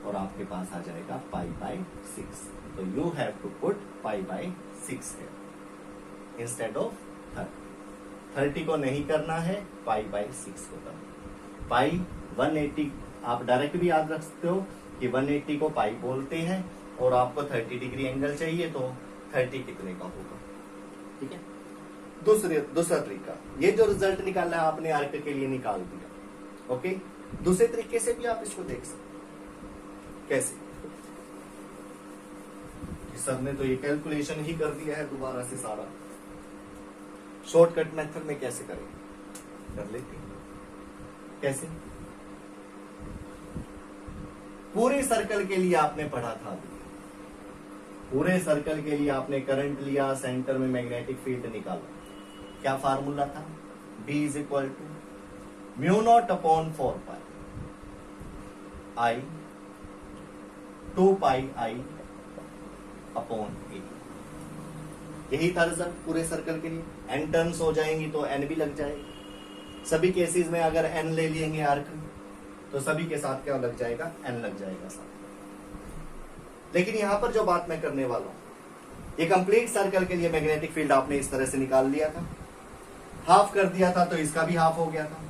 [SPEAKER 1] और आपके पास आ जाएगा π/6। तो यू हैव टू पुट π/6 है इंस्टेड ऑफ 30 को नहीं करना है, π/6 को करना। पाई 180 आप डायरेक्ट भी याद रख सकते हो कि 180 को पाई बोलते हैं, और आपको 30 डिग्री एंगल चाहिए तो 30 कितने का होगा, ठीक है। दूसरा तरीका, ये जो रिजल्ट निकाला है आपने आर्क के लिए निकाल दिया, ओके। दूसरे तरीके से भी आप इसको देख सकते। कैसे, सर ने तो ये कैलकुलेशन ही कर दिया है दोबारा से सारा। शॉर्टकट मेथड में कैसे करेंगे, कर लेते हैं। कैसे, पूरे सर्कल के लिए आपने पढ़ा था, पूरे सर्कल के लिए आपने करंट लिया, सेंटर में मैग्नेटिक फील्ड निकाला। क्या फार्मूला था, B is equal to mu not upon 4 pi I 2 pi I upon a. यही था रिजल्ट पूरे सर्कल के लिए। n टर्म्स हो जाएंगी तो n भी लग जाएगी। सभी केसेस में अगर n ले लेंगे आर्क तो सभी के साथ क्या लग जाएगा, n लग जाएगा साथ। लेकिन यहां पर जो बात मैं करने वाला हूं, ये कंप्लीट सर्कल के लिए मैग्नेटिक फील्ड आपने इस तरह से निकाल लिया था। हाफ कर दिया था तो इसका भी हाफ हो गया था,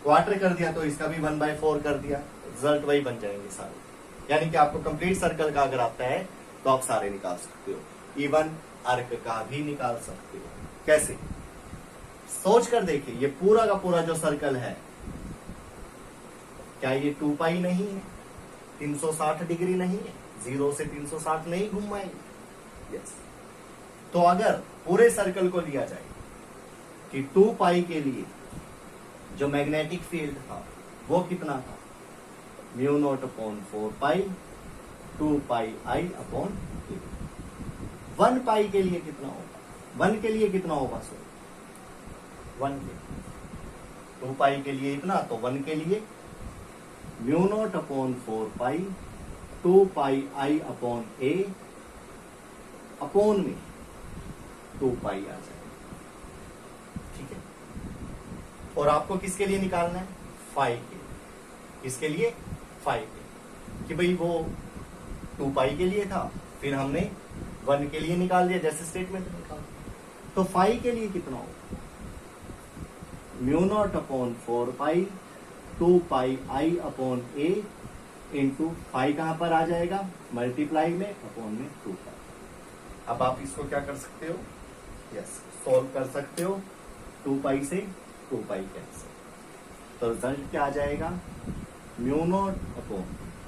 [SPEAKER 1] क्वार्टर कर दिया तो इसका भी 1/4 कर दिया, रिजल्ट वही बन जाएंगे सारे। यानी कि आपको कंप्लीट सर्कल का अगर आता है तो आप सारे निकाल सकते हो, इवन आर्क का भी निकाल सकते हो। कैसे, सोच कर देखिए, ये पूरा का पूरा जो सर्कल है, क्या ये 2 पाई नहीं है, 360 डिग्री नहीं है, 0 से 360 नहीं घुमाएंगे। यस, तो अगर पूरे सर्कल को लिया जाए कि 2 पाई के लिए जो मैग्नेटिक फील्ड था वो कितना था, mu not upon 4 pi 2 pi I upon 1 पाई के लिए कितना होगा, 1 के लिए कितना होगा, सर 1 के 2 पाई के लिए इतना, तो 1 के लिए mu naught upon 4 pi 2 pi I upon A upon में 2 पाई आ जाएगा, ठीक है। और आपको किसके लिए निकालना है, फाई के, किसके लिए, फाई के, कि भाई वो 2 पाई के लिए था, फिर हमने 1 के लिए निकाल दिया जैसे स्टेटमेंट में निकाल। तो फाई के लिए कितना होगा, mu naught upon 4 pi 2 pi I upon A into phi कहां पर आ जाएगा, मल्टीप्लाई में, अपॉन में 2 पाई। अब आप इसको क्या कर सकते हो, यस, सॉल्व कर सकते हो। 2 पाई से 2 पाई कैंसिल, तो रिजल्ट क्या आ जाएगा, म्यू नॉट अपॉन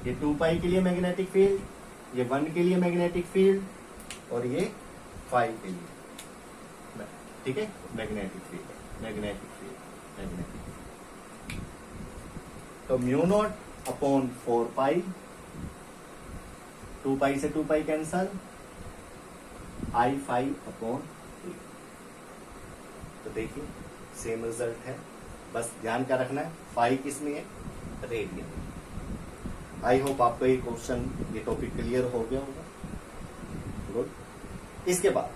[SPEAKER 1] ये 2 पाई के लिए मैग्नेटिक फील्ड, ये 1 के लिए मैग्नेटिक फील्ड और ये 5 के लिए, ठीक है, magnetic field, magnetic field, magnetic field. तो म्यू नॉट अपॉन 4 पाई, 2 पाई से 2 पाई कैंसल, I 5 अपॉन 3। तो देखिए सेम रिजल्ट है, बस ध्यान क्या रखना है, 5 किस में है, रेडियन। आई होप आपको ये क्वेश्चन, ये टॉपिक क्लियर हो गया होगा। गुड। इसके बाद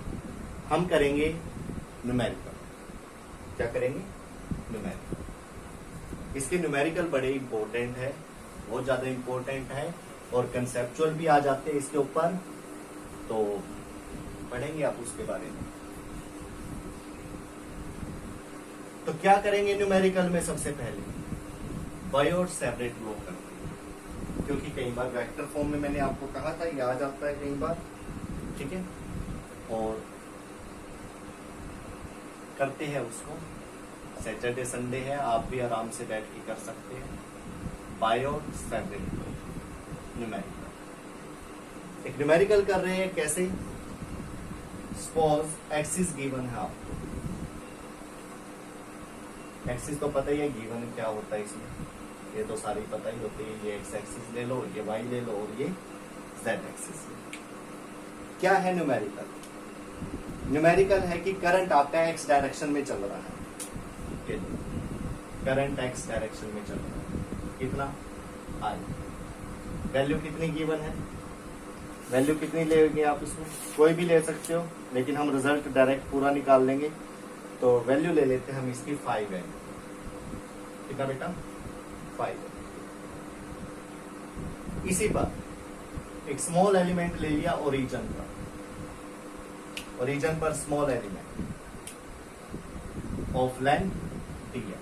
[SPEAKER 1] हम करेंगे न्यूमेरिकल। क्या करेंगे, न्यूमेरिकल। इसके न्यूमेरिकल बड़े इंपॉर्टेंट है, बहुत ज्यादा इंपॉर्टेंट है और कंसेप्चुअल भी आ जाते हैं इसके ऊपर, तो पढ़ेंगे आप उसके बारे में। तो क्या करेंगे न्यूमेरिकल में, सबसे पहले बायोट सेवरेट लो करते हैं, क्योंकि कई बार वेक्टर फॉर्म में मैंने आपको कहा था ये आ जाता है कई बार, ठीक है, और करते हैं उसको। सैटरडे संडे है, आप भी आराम से बैठ के कर सकते हैं। बायोट सेवरेट लो न्यूमेरिकल, एक न्यूमेरिकल कर रहे हैं कैसे, सपोज एक्सिस गिवन है आपको, एक्सिस तो पता ही है गिवन क्या होता है इसमें, ये तो सारी पता ही होती है, ये एक्स एक्सिस ले लो, ये वाई ले लो और ये जेड एक्सिस ले लो। क्या है न्यूमेरिकल, न्यूमेरिकल है कि करंट आपका एक्स डायरेक्शन में चल रहा है, ये करंट एक्स डायरेक्शन में चल रहा है, कितना आई, वैल्यू कितनी गिवन है, वैल्यू कितनी लेंगे आप इसमें, कोई भी ले सकते हो, लेकिन हम रिजल्ट डायरेक्ट पूरा निकाल लेंगे। तो वैल्यू ले लेते हैं हम इसकी 5 है, कितना बेटा 5। इसी पर एक स्मॉल एलिमेंट ले लिया ओरिजिन पर, ओरिजिन पर स्मॉल एलिमेंट ऑफ लेंथ दिया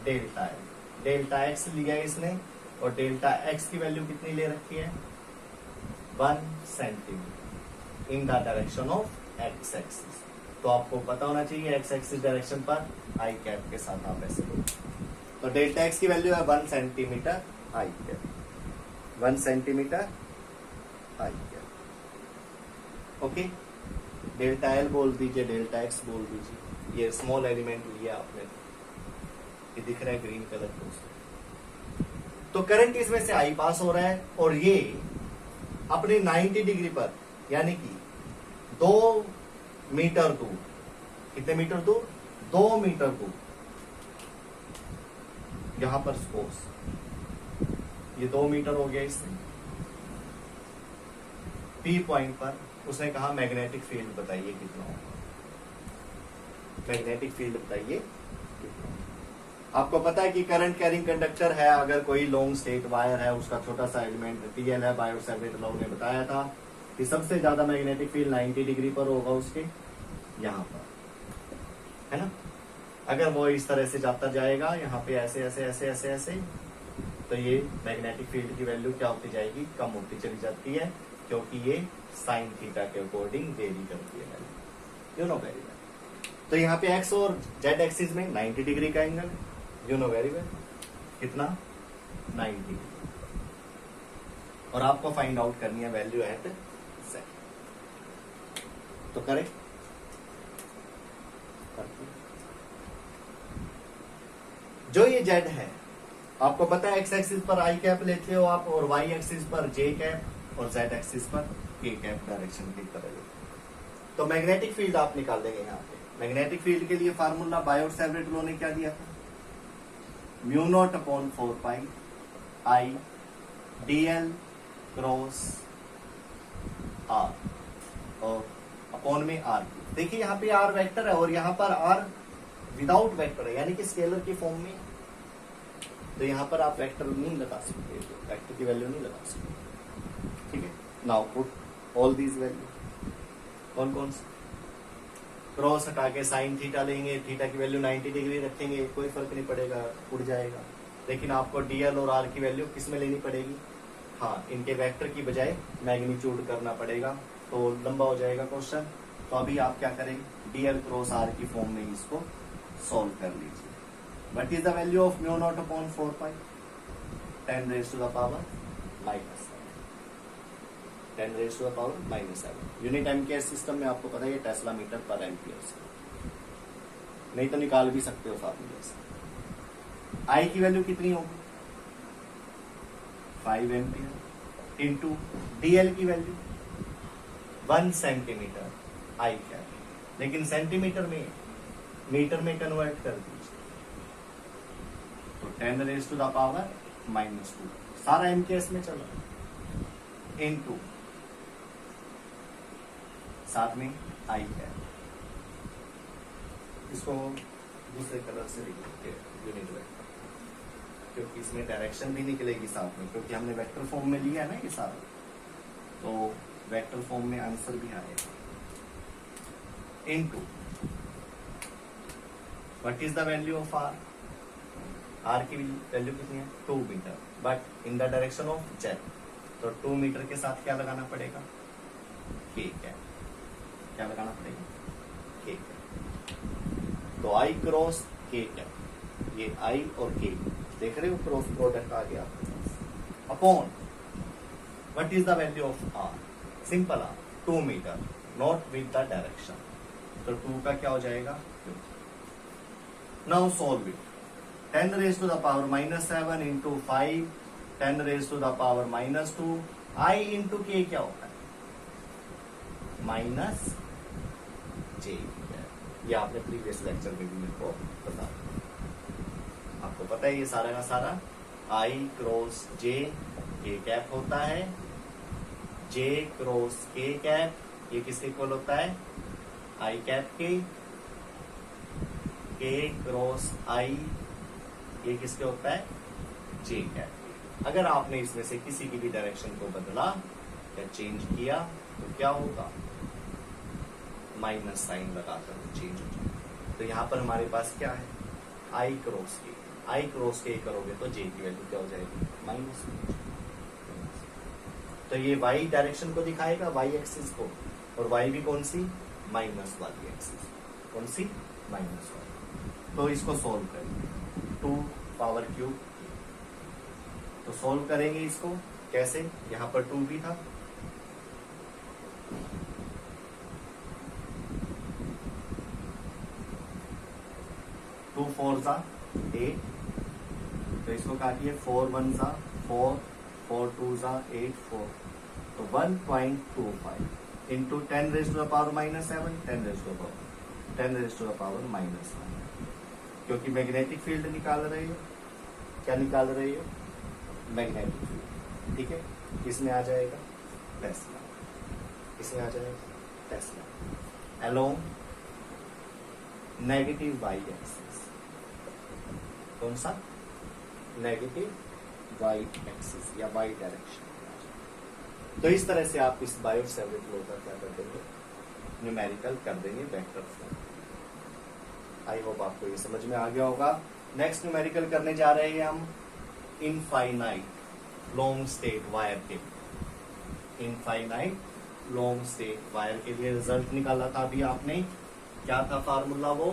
[SPEAKER 1] डेल्टा एक्स, डेल्टा एक्स लिया इसने और डेल्टा एक्स की वैल्यू कितनी ले रखी है 1 centimetre in the direction of x axis. तो आपको पता होना चाहिए एक्स एक्सिस डायरेक्शन पर आई कैप के साथ आप ऐसे लो। तो डेल्टा एक्स की वैल्यू है 1 सेंटीमीटर आई कैप, 1 सेंटीमीटर आई कैप, ओके। डेल्टा एल बोल दीजिए, डेल्टा एक्स बोल दीजिए। ये स्मॉल एलिमेंट लिया आपने, ये दिख रहा है ग्रीन कलर को। तो करंट इसमें से आई पास हो रहा है और ये अपने 90 डिग्री पर, यानी कि 2 मीटर दूर, कितने मीटर दूर, 2 मीटर दूर, यहां पर सपोज ये 2 मीटर हो गया इसमें, पी पॉइंट पर उसने कहा मैग्नेटिक फील्ड बताइए कितना होगा, मैग्नेटिक फील्ड बताइए कितना होगा। आपको पता है कि करंट कैरिंग कंडक्टर है, अगर कोई लॉन्ग स्टेट वायर है, उसका छोटा सा एलिमेंट टीएल है, बायोट सेवरेट लॉ ने बताया था कि सबसे ज्यादा मैग्नेटिक फील्ड 90 डिग्री पर होगा उसके, यहाँ पर, है ना। अगर वो इस तरह से जाता जाएगा यहाँ पे ऐसे ऐसे ऐसे ऐसे ऐसे, तो ये मैग्नेटिक फील्ड की वैल्यू क्या होती जाएगी, कम होती चली जाती है, क्योंकि ये साइन थीटा के अकॉर्डिंग वेरी करती है value, you know very well. तो यहाँ पे एक्स और जेड एक्सिस में 90 डिग्री का एंगल है, यू नो वेरी वेल, कितना 90 डिग्री, और आपको फाइंड आउट करनी है वैल्यू एट जेड। तो करेक्ट, जो ये जेड है आपको पता है एक्स एक्सिस पर आई कैप लेते हो आप, और वाई एक्सिस पर जे कैप, और जेड एक्सिस पर के कैप डायरेक्शन की तरह लेते। तो मैग्नेटिक फील्ड आप निकाल देंगे यहाँ पे। मैग्नेटिक फील्ड के लिए फार्मूला बायोट सेवरेट लॉ ने क्या दिया था, mu not upon 4 pi I dl cross r, और अपॉन में आर। देखिए यहाँ पे आर वेक्टर है और यहाँ पर आर विदाउट वेक्टर है, यानी कि स्केलर की फॉर्म में, तो यहाँ पर आप वेक्टर नहीं लगा सकते, वेक्टर की वैल्यू नहीं लगा सकते, ठीक है। Now put all these value, कौन कौन से, क्रॉस हटा के साइन थीटा लेंगे, थीटा की वैल्यू 90 डिग्री रखेंगे, कोई फर्क नहीं पड़ेगा, उड़ जाएगा। लेकिन आपको डीएल और आर की वैल्यू किस में लेनी पड़ेगी, हाँ, इनके वेक्टर की बजाय मैग्नीट्यूड करना पड़ेगा, तो लंबा हो जाएगा क्वेश्चन। तो अभी आप क्या करेंगे, डीएल क्रॉस आर की फॉर्म में इसको सॉल्व कर लीजिए। What is the value of mu not upon 4 pi, 10 raise to the power -7 unit MKS system में आपको पता है टेस्ला मीटर पर एम्पियर से, नहीं तो निकाल भी सकते हो फॉर्मूले से। आई की वैल्यू कितनी होगी 5 एम्पियर इंटू डीएल की वैल्यू 1 सेंटीमीटर आई क्या, लेकिन सेंटीमीटर में मीटर में कन्वर्ट कर दीजिए तो 10⁻⁻², सारा एमकेएस में चलो, इंटू साथ में आई क्या, इसको दूसरे कलर से लिख देते हैं यूनिट वेक्टर, क्योंकि इसमें डायरेक्शन भी निकलेगी साथ में, क्योंकि हमने वेक्टर फॉर्म में लिया है ना ये सारा, तो वेक्टर फॉर्म में आंसर भी आएगा। Into what is the value of r, r की वैल्यू कितनी है 2 metre, but in the direction of z, तो 2 मीटर के साथ क्या लगाना पड़ेगा के कैप, क्या लगाना पड़ेगा के कैप, तो आई क्रॉस के कैप, ये आई और के देख रहे हो क्रॉस प्रोडक्ट आ गया upon what is the value of r, simple r 2 metre not with the direction, तो 2 का क्या हो जाएगा, now solve it, 10⁻⁻7 into 5 10⁻⁻2 I into k क्या होता है माइनस जे, ये आपने प्रीवियस लेक्चर में भी मेरे को बता दिया, आपको पता है ये सारा का सारा आई क्रॉस जे के कैप होता है, जे क्रॉस के कैप ये किसके इक्वल होता है आई कैप के क्रॉस आई ये किसके होता है जे कैप। अगर आपने इसमें से किसी की भी डायरेक्शन को बदला या चेंज किया तो क्या होगा, माइनस साइन लगाकर चेंज हो जाएगा, तो यहाँ पर हमारे पास क्या है आई क्रॉस के, आई क्रॉस के करोगे तो जे की वैल्यू क्या हो जाएगी माइनस, तो ये वाई डायरेक्शन को दिखाएगा वाई एक्सिस को, और वाई भी कौन सी माइनस वाली एक्सिस, कौन सी माइनस वाली, तो इसको सोल्व करेंगे 2 पावर क्यूब, तो सोल्व करेंगे इसको कैसे, यहां पर 2 भी था, टू 4 ज़ा 8, तो इसको काटिए 4 1 ज़ा 4 4 2 ज़ा 8 4, तो 1.25 इंटू 10⁻⁻7 10⁻⁻1, क्योंकि मैग्नेटिक फील्ड निकाल रहे हो, क्या निकाल रहे हो मैग्नेटिक फील्ड, ठीक है, इसमें आ जाएगा टेस्ला, इसमें आ जाएगा tesla along negative y axis, कौन सा नेगेटिव वाई एक्सिस या वाई डायरेक्शन। तो इस तरह से आप इस बायोट सेवरेट लॉ का क्या कर देंगे न्यूमेरिकल कर देंगे वेक्टर फॉर्म। आई होप आपको ये समझ में आ गया होगा। नेक्स्ट न्यूमेरिकल करने जा रहे हैं हम इनफाइनाइट लॉन्ग स्टेट वायर के, इनफाइनाइट लॉन्ग स्टेट वायर के लिए रिजल्ट निकाला था अभी आपने, क्या था फार्मूला, वो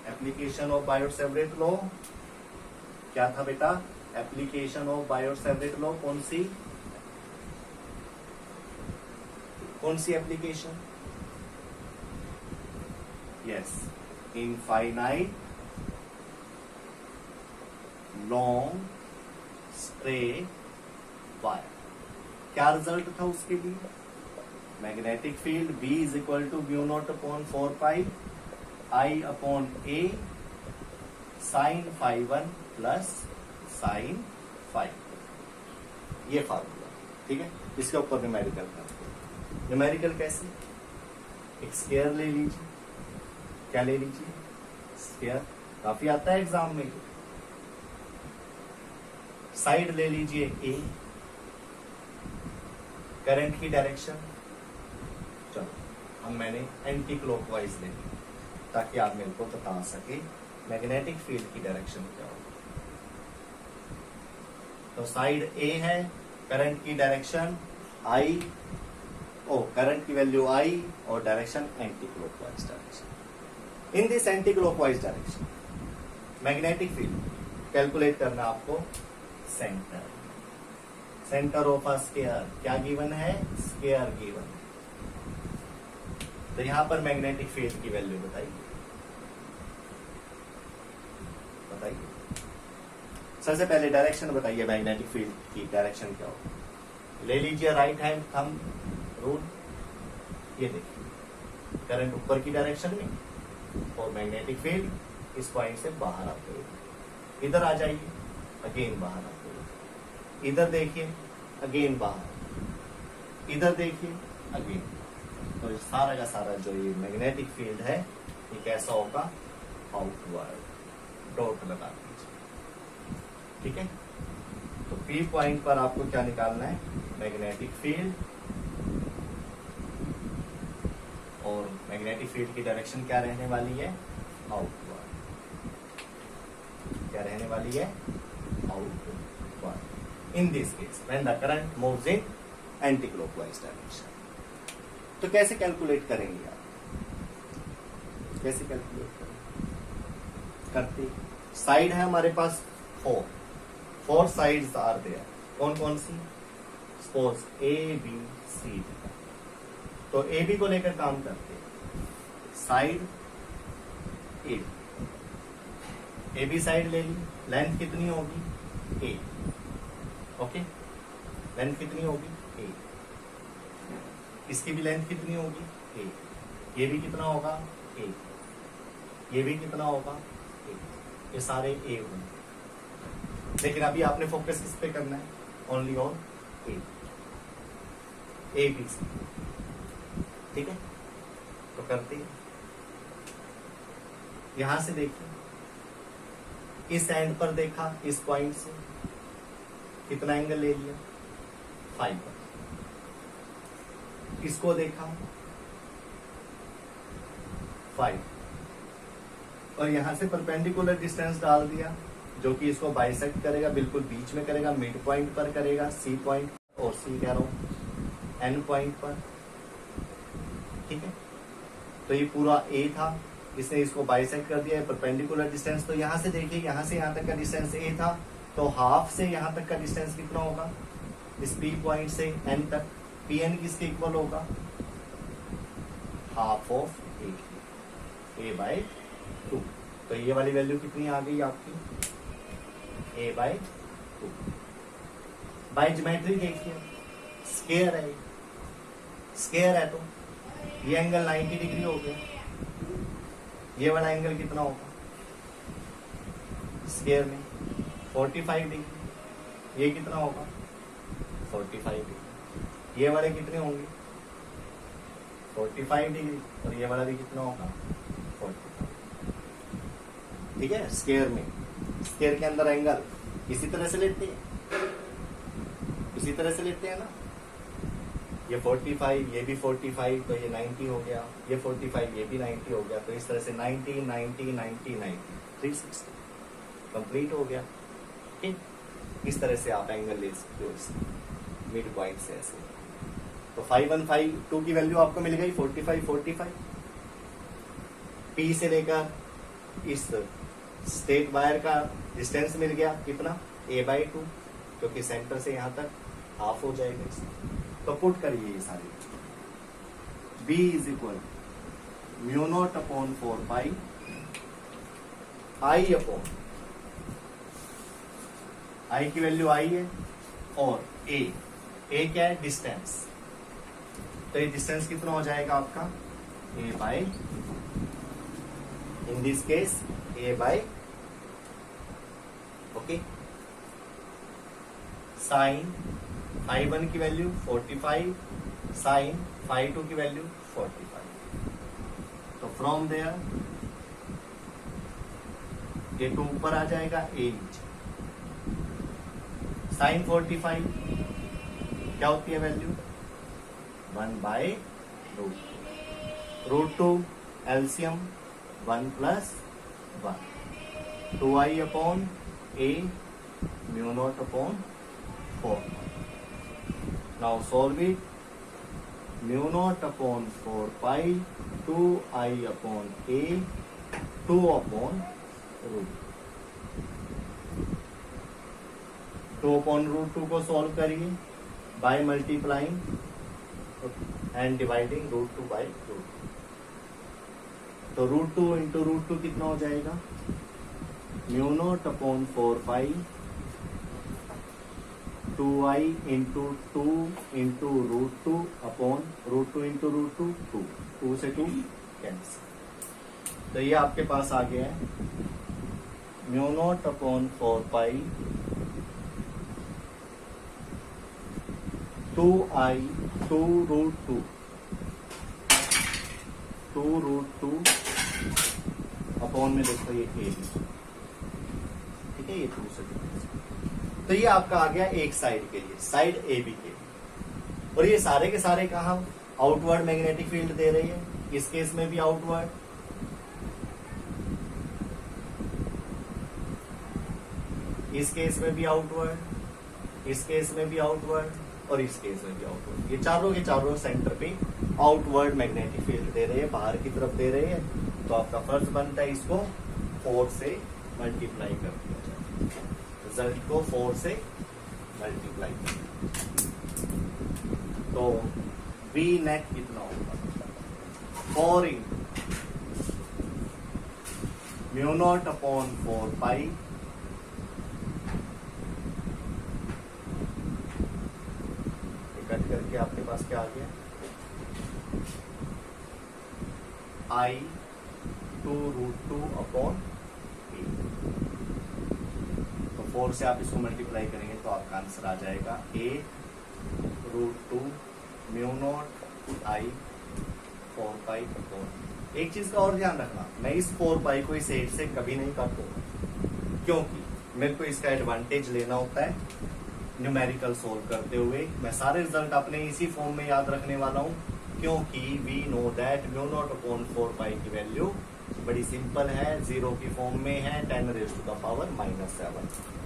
[SPEAKER 1] application of Biot Savart law, क्या था बेटा application of Biot Savart law, कौन सी application, yes infinite long straight wire. क्या रिजल्ट था उसके लिए, magnetic field B is equal to μ0/4π I upon A sine φ1 plus sine φ, ये फार्मूला, ठीक है। इसके ऊपर न्यूमेरिकल करते हैं। न्यूमेरिकल कैसे, एक स्क्वायर ले लीजिए, क्या ले लीजिए स्क्वायर, काफी आता है एग्जाम में, साइड ले लीजिए A, करंट की डायरेक्शन, चलो हम मैंने एंटी क्लॉकवाइज ले ली ताकि आप मेरे को बता सके मैग्नेटिक फील्ड की डायरेक्शन क्या होगी। तो साइड A है, करंट की डायरेक्शन I, करंट की वैल्यू I और direction anti clockwise direction. In this anti clockwise direction magnetic field calculate करना आपको centre, centre of a square क्या गिवन है, स्केयर गिवन। तो यहां पर मैग्नेटिक फील्ड की वैल्यू बताइए, बताइए। सबसे पहले डायरेक्शन बताइए, मैग्नेटिक फील्ड की डायरेक्शन क्या होगी। ले लीजिए राइट हैंड थंब रूल, ये देखिए करंट ऊपर की डायरेक्शन में और मैग्नेटिक फील्ड इस पॉइंट से बाहर आते हुए इधर आ जाइए, अगेन बाहर आते हुए, इधर देखिए अगेन बाहर, इधर देखिए अगेन। तो सारा का सारा जो ये मैग्नेटिक फील्ड है ये कैसा होगा, आउटवर्ड। डॉट लगा दीजिए, ठीक है। तो पी पॉइंट पर आपको क्या निकालना है, मैग्नेटिक फील्ड, और मैग्नेटिक फील्ड की डायरेक्शन क्या रहने वाली है, आउटवर्ड। क्या रहने वाली है, outward. In this case when the current moves in anti clockwise direction. तो कैसे कैलकुलेट करेंगे आप, कैसे कैलकुलेट करेंगे, करते साइड है हमारे पास 4 साइड्स आर देयर। कौन कौन सी, सपोज ए बी सी। तो ए बी को लेकर काम करते हैं, साइड ए बी साइड ले ली, लेंथ कितनी होगी ए, ओके, लेंथ कितनी होगी ए, इसकी भी लेंथ कितनी होगी ए, ये भी कितना होगा ए, ये भी कितना होगा ए, ये सारे ए होंगे। लेकिन अभी आपने फोकस किस पे करना है, only on A B C, ठीक है। तो करते हैं, यहां से देखिए, इस एंड पर देखा, इस पॉइंट से कितना एंगल ले लिया 5, इसको देखा 5, और यहां से परपेंडिकुलर डिस्टेंस डाल दिया जो कि इसको बाइसेक्ट करेगा, बिल्कुल बीच में करेगा, मिड पॉइंट पर करेगा, सी पॉइंट, और सी कह रहा हूं एन पॉइंट पर, ठीक है। तो ये पूरा ए था, इसने इसको बाइसेक्ट कर दिया, परपेंडिकुलर डिस्टेंस। तो यहां से देखिए, यहां से यहां तक का डिस्टेंस ए था, तो हाफ से यहां तक का डिस्टेंस कितना होगा, इस पी पॉइंट से एन तक, पी एन किसके इक्वल होगा, हाफ ऑफ ए बाय 2। तो ये वाली वैल्यू कितनी आ गई आपकी, ए बाय 2। बाय ज्योमेट्री देखिए, स्केयर है, स्केयर है तो ये एंगल 90 डिग्री हो गया, ये वाला एंगल कितना होगा स्केयर में 45 डिग्री, ये कितना होगा 45 डिग्री, ये वाले कितने होंगे 45 डिग्री, और ये वाला भी कितना होगा 45, ठीक है। स्केयर में, स्केयर के अंदर एंगल इसी तरह से लेते हैं, इसी तरह से लेते हैं ना, ये 45, ये भी 45, तो ये 90 हो गया, ये 45, ये भी 90 हो गया, तो इस तरह से 90 90 90 90 360 कंप्लीट हो गया, ठीक। इस तरह से आप एंगल ले सकते हो इस मिड पॉइंट से ऐसे। तो 5152 की वैल्यू आपको मिल गई 45 45, पी से लेकर इस स्टेट वायर का डिस्टेंस मिल गया कितना a/2, क्योंकि सेंटर से यहां तक हाफ हो जाएगा इसमें। तो पुट करिए ये सारी, B इज इक्वल μ0/4π I की वैल्यू आई है, और A क्या है डिस्टेंस, तो ये डिस्टेंस कितना हो जाएगा आपका A by, in this case A by, okay. Sine ∅1 की वैल्यू 45, साइन ∅2 की वैल्यू 45। तो फ्रॉम देयर ये 2 ऊपर आ जाएगा, ए नीचे। साइन 45 क्या होती है value 1/√2 LCM 1 + 1 2i/a μ0/4। Now solve it, μ0/4π 2i/a 2/√. 2/√2 को सॉल्व करिए by multiplying and dividing √2 by √2। तो √2 इंटू √2 कितना हो जाएगा? μ0/4π 2i into 2 into √2 upon √2 into √2 2 से 2 कैंसिल। तो ये आपके पास आ गया है μ0/4π 2i 2√2 अपॉन में देखो ये a, ठीक है, ये 2 से 2। तो ये आपका आ गया एक साइड के लिए, साइड ए बी के लिए। और ये सारे के सारे कहा आउटवर्ड मैग्नेटिक फील्ड दे रही है, इस केस में भी आउटवर्ड, इस केस में भी आउटवर्ड, इस केस में भी आउटवर्ड और इस केस में भी आउटवर्ड। ये चारों के चारों सेंटर पे आउटवर्ड मैग्नेटिक फील्ड दे रहे हैं, बाहर की तरफ दे रहे हैं। तो आपका फर्ज बनता है इसको 4 से मल्टीप्लाई कर दिया जाए, रिजल्ट को 4 से मल्टीप्लाई कर। तो V नेट कितना होगा? 4 μ0/4π कट करके आपके पास क्या आ गया? I 2√2 upon a। तो 4 से आप इसको मल्टीप्लाई करेंगे तो आपका आंसर आ जाएगा a √2 μ0 I 4π अपॉन। एक चीज का और ध्यान रखना, मैं इस 4π को इस 8 से कभी नहीं काट दूंगा, क्योंकि मेरे को इसका एडवांटेज लेना होता है न्यूमेरिकल सोल्व करते हुए। मैं सारे रिजल्ट अपने इसी फॉर्म में याद रखने वाला हूं, क्योंकि वी नो दैट μ0/4π की वैल्यू बड़ी सिंपल है, 0 की फॉर्म में है, 10⁻⁻⁷।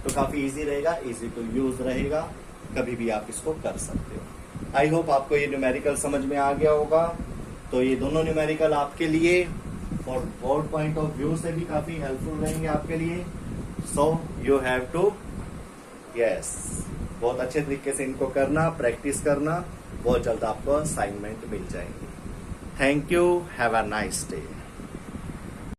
[SPEAKER 1] तो काफी इजी रहेगा, इजी टू यूज रहेगा, कभी भी आप इसको कर सकते हो। आई होप आपको ये न्यूमेरिकल समझ में आ गया होगा। तो ये दोनों न्यूमेरिकल आपके लिए और बोर्ड पॉइंट ऑफ व्यू से भी काफी हेल्पफुल रहेंगे आपके लिए। सो यू हैव टू बहुत अच्छे तरीके से इनको करना, प्रैक्टिस करना, बहुत जल्द आपको असाइनमेंट मिल जाएंगे। Thank you, have a nice day.